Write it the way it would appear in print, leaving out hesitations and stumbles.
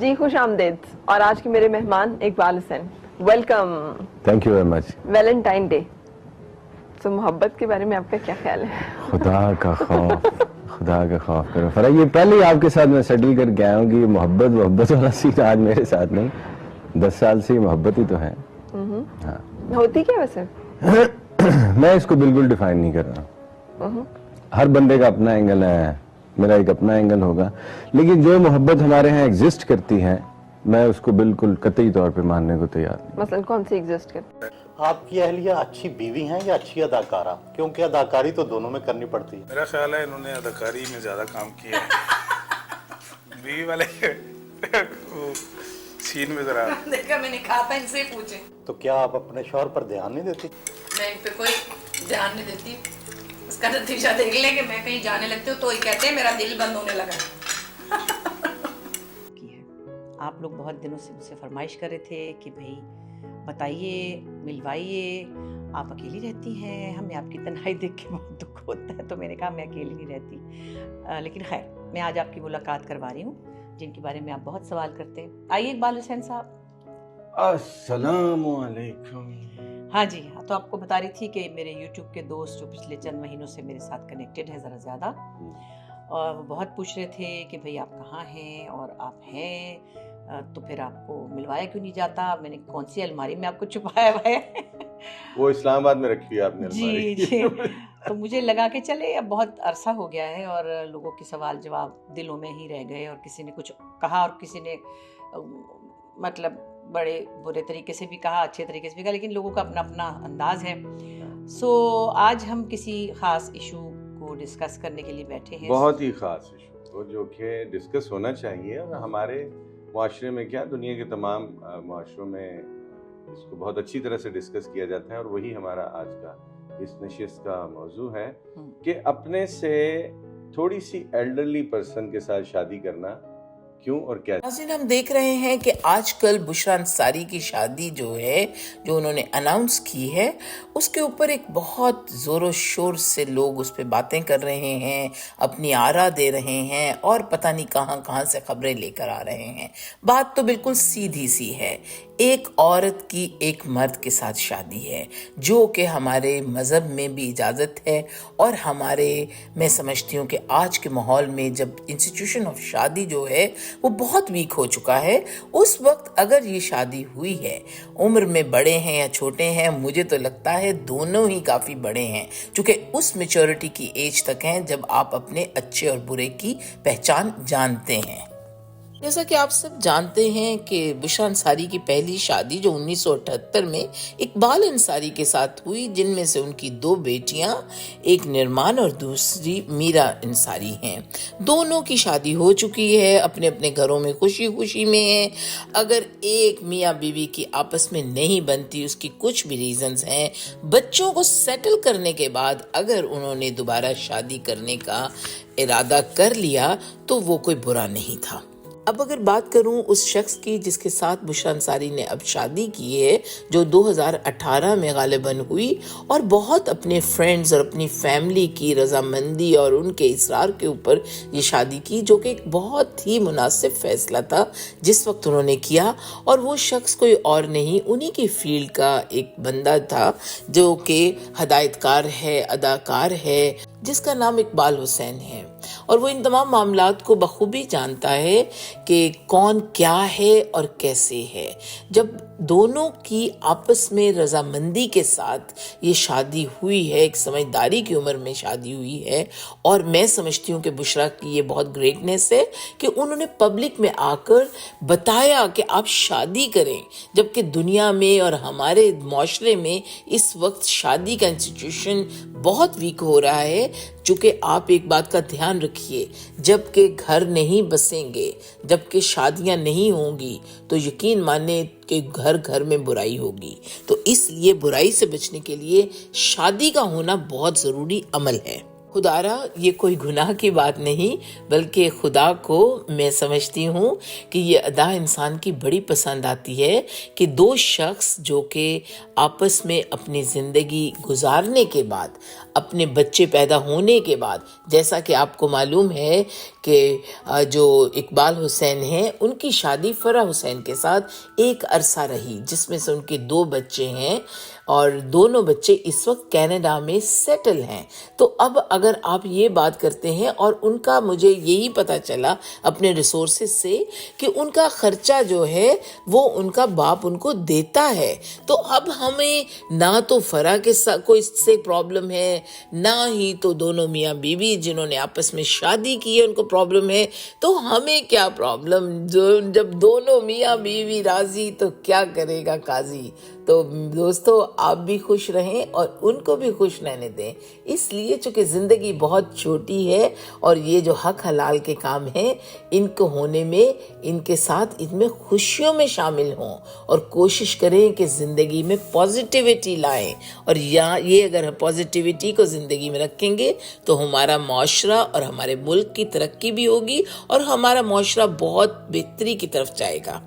جی خوش آمدید. اور آج کے میرے مہمان Iqbal Hussain. Welcome. Thank you very much. Valentine day, تو محبت کے بارے میں آپ کا کیا خیال ہے؟ خدا کا خوف کرو فرا. یہ پہلے ہی آپ کے ساتھ میں سیٹل کر کے آیا ہوں کہ یہ محبت والا سین آج میرے ساتھ نہیں. 10 سال سے یہ محبت ہی تو ہے. ہاں ہوتی کیا ویسے؟ میں اس کو بالکل ڈیفائن نہیں کر رہا. ہر بندے کا اپنا اینگل ہے، میرا ایک اپنا اینگل ہوگا، لیکن جو محبت ہمارے ہاں ایگزسٹ کرتی ہے میں اس کو بالکل قطعی طور پہ ماننے کو تیار نہیں. مثلا کون سی ایگزسٹ کرتی ہے؟ آپ کی اہلیہ اچھی بیوی ہیں یا اچھی اداکارہ؟ کیونکہ اداکاری تو دونوں میں کرنی پڑتی ہے. میرا خیال ہے انہوں نے اداکاری میں زیادہ کام کیا ہے. بیوی والے سین میں ذرا دیکھا میں نے کہا تھا ان سے پوچھیں. تو کیا آپ اپنے شوہر پر دھیان نہیں دیتی؟ میں ان پہ کوئی دھیان نہیں دیتی. اس کا نتیجہ دیکھ لیں کہ میں کہیں جانے لگتی ہوں تو یہ کہتے ہیں میرا دل بند ہونے لگا. آپ لوگ بہت دنوں سے مجھ سے فرمائش کر رہے تھے کہ بھائی بتائیے، ملوائیے، آپ اکیلی رہتی ہیں، ہمیں آپ کی تنہائی دیکھ کے بہت دکھ ہوتا ہے. تو میں نے کہا میں اکیلی نہیں رہتی، لیکن خیر میں آج آپ کی ملاقات کروا رہی ہوں جن کے بارے میں آپ بہت سوال کرتے ہیں. آئیے اقبال حسین صاحب. السلام علیکم. ہاں جی ہاں، تو آپ کو بتا رہی تھی کہ میرے یوٹیوب کے دوست جو پچھلے چند مہینوں سے میرے ساتھ کنیکٹڈ ہیں ذرا زیادہ، اور وہ بہت پوچھ رہے تھے کہ بھئی آپ کہاں ہیں اور آپ ہیں تو پھر آپ کو ملوایا کیوں نہیں جاتا. میں نے کون سی الماری میں آپ کو چھپایا ہوا ہے؟ وہ اسلام آباد میں رکھی ہے آپ نے جی جی. تو مجھے لگا کہ چلے اب بہت عرصہ ہو گیا ہے اور لوگوں کے سوال جواب دلوں میں ہی رہ گئے، اور کسی نے کچھ کہا اور کسی نے مطلب بڑے برے طریقے سے بھی کہا، اچھے طریقے سے بھی کہا، لیکن لوگوں کا اپنا اپنا انداز ہے. سو آج ہم کسی خاص ایشو کو ڈسکس کرنے کے لیے بیٹھے ہیں. بہت ہی خاص ایشو جو کہ ڈسکس ہونا چاہیے، اور ہمارے معاشرے میں کیا دنیا کے تمام معاشروں میں اس کو بہت اچھی طرح سے ڈسکس کیا جاتا ہے، اور وہی ہمارا آج کا اس نشست کا موضوع ہے کہ اپنے سے تھوڑی سی ایلڈرلی پرسن کے ساتھ شادی کرنا کیوں اور کیا. ناظرین ہم دیکھ رہے ہیں کہ آج کل بشریٰ انصاری کی شادی جو ہے، جو انہوں نے اناؤنس کی ہے، اس کے اوپر ایک بہت زور و شور سے لوگ اس پہ باتیں کر رہے ہیں، اپنی آرا دے رہے ہیں، اور پتہ نہیں کہاں کہاں سے خبریں لے کر آ رہے ہیں. بات تو بالکل سیدھی سی ہے. ایک عورت کی ایک مرد کے ساتھ شادی ہے، جو کہ ہمارے مذہب میں بھی اجازت ہے، اور ہمارے میں سمجھتی ہوں کہ آج کے ماحول میں جب انسٹیٹیوشن آف شادی جو ہے وہ بہت ویک ہو چکا ہے، اس وقت اگر یہ شادی ہوئی ہے، عمر میں بڑے ہیں یا چھوٹے ہیں، مجھے تو لگتا ہے دونوں ہی کافی بڑے ہیں، چونکہ اس میچورٹی کی ایج تک ہیں جب آپ اپنے اچھے اور برے کی پہچان جانتے ہیں. جیسا کہ آپ سب جانتے ہیں کہ بشریٰ انصاری کی پہلی شادی جو 1978 میں اقبال انصاری کے ساتھ ہوئی، جن میں سے ان کی 2 بیٹیاں، ایک نرمان اور دوسری میرا انصاری ہیں. دونوں کی شادی ہو چکی ہے، اپنے اپنے گھروں میں خوشی خوشی میں ہیں. اگر ایک میاں بیوی کی آپس میں نہیں بنتی، اس کی کچھ بھی ریزنز ہیں. بچوں کو سیٹل کرنے کے بعد اگر انہوں نے دوبارہ شادی کرنے کا ارادہ کر لیا تو وہ کوئی برا نہیں تھا. اب اگر بات کروں اس شخص کی جس کے ساتھ بشریٰ انصاری نے اب شادی کی ہے، جو 2018 میں غالباً ہوئی، اور بہت اپنے فرینڈز اور اپنی فیملی کی رضامندی اور ان کے اصرار کے اوپر یہ شادی کی، جو کہ ایک بہت ہی مناسب فیصلہ تھا جس وقت انہوں نے کیا. اور وہ شخص کوئی اور نہیں، انہی کی فیلڈ کا ایک بندہ تھا جو کہ ہدایت کار ہے، اداکار ہے، جس کا نام اقبال حسین ہے. اور وہ ان تمام معاملات کو بخوبی جانتا ہے کہ کون کیا ہے اور کیسے ہے. جب دونوں کی آپس میں رضامندی کے ساتھ یہ شادی ہوئی ہے، ایک سمجھداری کی عمر میں شادی ہوئی ہے، اور میں سمجھتی ہوں کہ بشریٰ کی یہ بہت گریٹنیس ہے کہ انہوں نے پبلک میں آ کر بتایا کہ آپ شادی کریں، جبکہ دنیا میں اور ہمارے معاشرے میں اس وقت شادی کا انسٹیٹیوشن بہت ویک ہو رہا ہے. چونکہ آپ ایک بات کا دھیان رکھیے، جب کہ گھر نہیں بسیں گے، جب کہ شادیاں نہیں ہوں گی، تو یقین مانیں کہ گھر گھر میں برائی ہوگی. تو اس لیے برائی سے بچنے کے لیے شادی کا ہونا بہت ضروری عمل ہے. خدارا یہ کوئی گناہ کی بات نہیں، بلکہ خدا کو میں سمجھتی ہوں کہ یہ ادا انسان کی بڑی پسند آتی ہے کہ 2 شخص جو کہ آپس میں اپنی زندگی گزارنے کے بعد اپنے بچے پیدا ہونے کے بعد، جیسا کہ آپ کو معلوم ہے کہ جو اقبال حسین ہیں ان کی شادی فرح حسین کے ساتھ ایک عرصہ رہی، جس میں سے ان کے 2 بچے ہیں اور دونوں بچے اس وقت کینیڈا میں سیٹل ہیں۔ تو اب اگر آپ یہ بات کرتے ہیں، اور ان کا مجھے یہی پتہ چلا اپنے ریسورسز سے کہ ان کا خرچہ جو ہے وہ ان کا باپ ان کو دیتا ہے، تو اب ہمیں نہ تو فرح کے ساتھ کوئی اس سے پرابلم ہے، نہ ہی تو دونوں میاں بیوی جنہوں نے آپس میں شادی کی ہے ان کو پرابلم ہے، تو ہمیں کیا پرابلم؟ جب دونوں میاں بیوی راضی تو کیا کرے گا قاضی؟ تو دوستو آپ بھی خوش رہیں اور ان کو بھی خوش رہنے دیں، اس لیے چونکہ زندگی بہت چھوٹی ہے اور یہ جو حق حلال کے کام ہیں ان کو ہونے میں، ان کے ساتھ ان میں خوشیوں میں شامل ہوں اور کوشش کریں کہ زندگی میں پازیٹیوٹی لائیں، اور یہ اگر پازیٹیوٹی کو زندگی میں رکھیں گے تو ہمارا معاشرہ اور ہمارے ملک کی ترقی بھی ہوگی اور ہمارا معاشرہ بہت بہتری کی طرف جائے گا۔